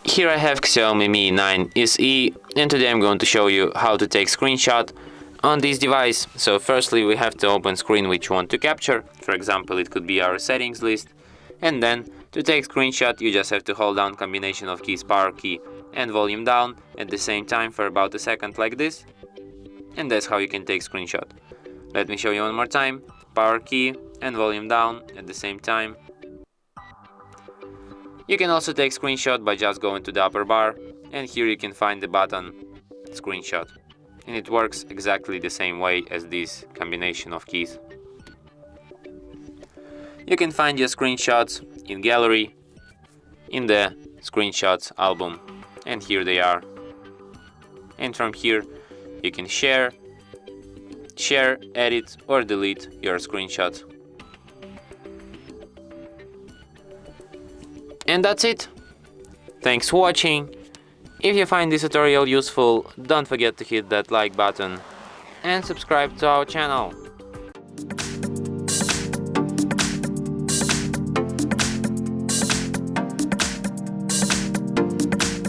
Here I have XIAOMI Mi 9 SE, and today I'm going to show you how to take screenshot on this device. So firstly we have to open screen which you want to capture. For example, it could be our settings list, and then to take screenshot you just have to hold down combination of keys, power key and volume down at the same time for about a second like this, and that's how you can take screenshot. Let me show you one more time. Power key and volume down at the same time. You can also take screenshot by just going to the upper bar, and here you can find the button screenshot, and it works exactly the same way as this combination of keys. You can find your screenshots in gallery, in the screenshots album, and here they are. And from here you can share, edit or delete your screenshots. And that's it. Thanks for watching. If you find this tutorial useful, don't forget to hit that like button and subscribe to our channel.